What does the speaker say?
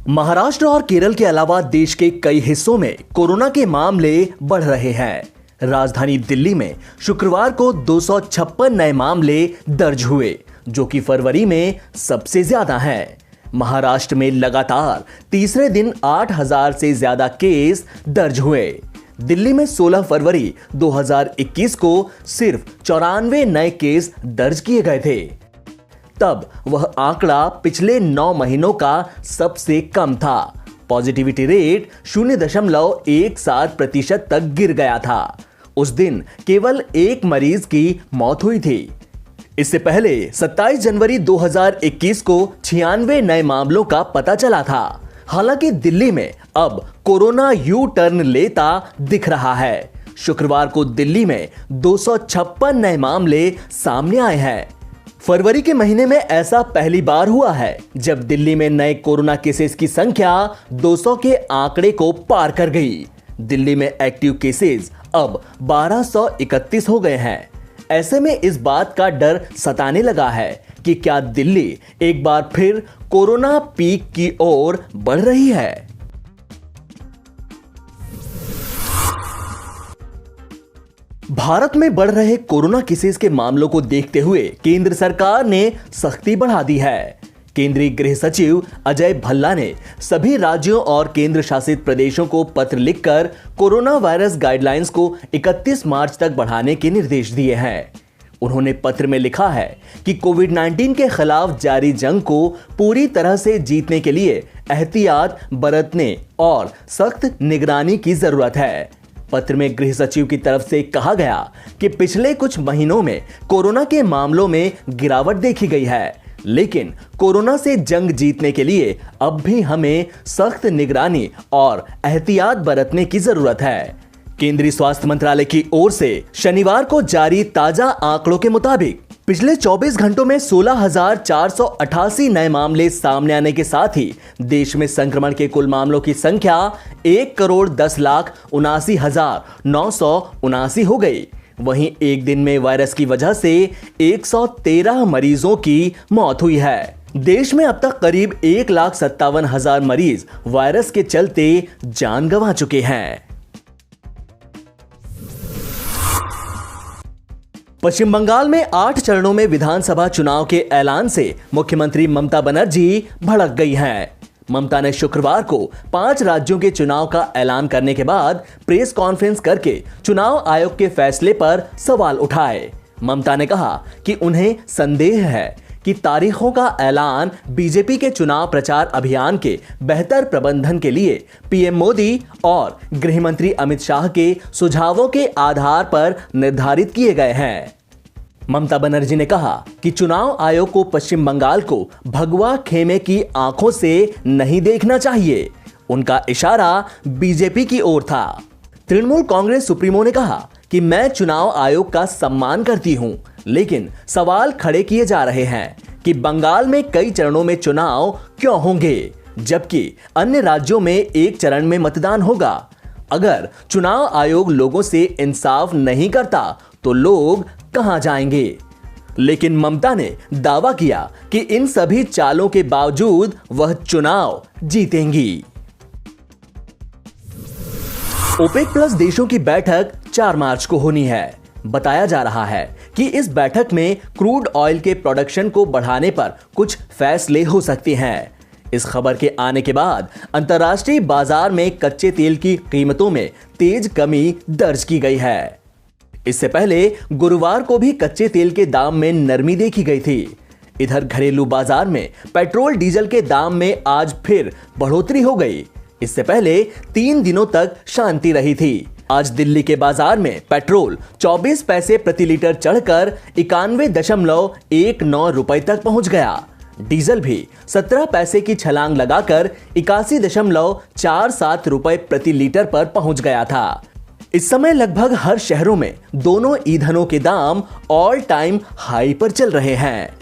महाराष्ट्र और केरल के अलावा देश के कई हिस्सों में कोरोना के मामले बढ़ रहे हैं। राजधानी दिल्ली में शुक्रवार को 256 नए मामले दर्ज हुए, जो कि फरवरी में सबसे ज्यादा हैं। महाराष्ट्र में लगातार तीसरे दिन 8,000 से ज्यादा केस दर्ज हुए। दिल्ली में 16 फरवरी 2021 को सिर्फ 94 नए केस दर्ज किए गए थे। तब वह आंकड़ा पिछले 9 महीनों का सबसे कम था। पॉजिटिविटी रेट 0.17% तक गिर गया था। उस दिन केवल एक मरीज की मौत हुई थी। इससे पहले 27 जनवरी 2021 को 96 नए मामलों का पता चला था। हालांकि दिल्ली में अब कोरोना यू टर्न लेता दिख रहा है। शुक्रवार को दिल्ली में 256 नए मामले सामने आए हैं। फरवरी के महीने में ऐसा पहली बार हुआ है जब दिल्ली में नए कोरोना केसेस की संख्या 200 के आंकड़े को पार कर गई। दिल्ली में एक्टिव केसेस अब 1231 हो गए हैं। ऐसे में इस बात का डर सताने लगा है कि क्या दिल्ली एक बार फिर कोरोना पीक की ओर बढ़ रही है। भारत में बढ़ रहे कोरोना केसेस के मामलों को देखते हुए केंद्र सरकार ने सख्ती बढ़ा दी है। केंद्रीय गृह सचिव अजय भल्ला ने सभी राज्यों और केंद्र शासित प्रदेशों को पत्र लिखकर कोरोना वायरस गाइडलाइंस को 31 मार्च तक बढ़ाने के निर्देश दिए हैं। उन्होंने पत्र में लिखा है कि कोविड-19 के खिलाफ जारी जंग को पूरी तरह से जीतने के लिए एहतियात बरतने और सख्त निगरानी की जरूरत है। पत्र में गृह सचिव की तरफ से कहा गया कि पिछले कुछ महीनों में कोरोना के मामलों में गिरावट देखी गई है, लेकिन कोरोना से जंग जीतने के लिए अब भी हमें सख्त निगरानी और एहतियात बरतने की जरूरत है। केंद्रीय स्वास्थ्य मंत्रालय की ओर से शनिवार को जारी ताजा आंकड़ों के मुताबिक पिछले 24 घंटों में 16,488 नए मामले सामने आने के साथ ही देश में संक्रमण के कुल मामलों की संख्या 1,10,79,979 हो गई। वहीं एक दिन में वायरस की वजह से 113 मरीजों की मौत हुई है। देश में अब तक करीब 1,57,000 मरीज वायरस के चलते जान गंवा चुके हैं। पश्चिम बंगाल में 8 चरणों में विधानसभा चुनाव के ऐलान से मुख्यमंत्री ममता बनर्जी भड़क गई हैं। ममता ने शुक्रवार को 5 राज्यों के चुनाव का ऐलान करने के बाद प्रेस कॉन्फ्रेंस करके चुनाव आयोग के फैसले पर सवाल उठाए। ममता ने कहा कि उन्हें संदेह है कि तारीखों का ऐलान बीजेपी के चुनाव प्रचार अभियान के बेहतर प्रबंधन के लिए पीएम मोदी और गृह मंत्री अमित शाह के सुझावों के आधार पर निर्धारित किए गए हैं। ममता बनर्जी ने कहा कि चुनाव आयोग को पश्चिम बंगाल को भगवा खेमे की आंखों से नहीं देखना चाहिए। उनका इशारा बीजेपी की ओर था। तृणमूल कांग्रेस सुप्रीमो ने कहा कि मैं चुनाव आयोग का सम्मान करती हूं, लेकिन सवाल खड़े किए जा रहे हैं कि बंगाल में कई चरणों में चुनाव क्यों होंगे, जबकि अन्य राज्यों में एक चरण में मतदान होगा। अगर चुनाव आयोग लोगों से इंसाफ नहीं करता तो लोग कहां जाएंगे। लेकिन ममता ने दावा किया कि इन सभी चालों के बावजूद वह चुनाव जीतेंगी। ओपेक प्लस देशों की बैठक 4 मार्च को होनी है। बताया जा रहा है कि इस बैठक में क्रूड ऑयल के प्रोडक्शन को बढ़ाने पर कुछ फैसले हो सकते हैं। इस खबर के आने के बाद अंतर्राष्ट्रीय बाजार में कच्चे तेल की कीमतों में तेज कमी दर्ज की गई है। इससे पहले गुरुवार को भी कच्चे तेल के दाम में नरमी देखी गई थी। इधर घरेलू बाजार में पेट्रोल डीजल के दाम में आज फिर बढ़ोतरी हो गई। इससे पहले 3 दिनों तक शांति रही थी। आज दिल्ली के बाजार में पेट्रोल 24 पैसे प्रति लीटर चढ़कर 91.19 रुपए तक पहुंच गया। डीजल भी 17 पैसे की छलांग लगाकर 81.47 रुपए प्रति लीटर पर पहुंच गया था। इस समय लगभग हर शहरों में दोनों ईंधनों के दाम ऑल टाइम हाई पर चल रहे हैं।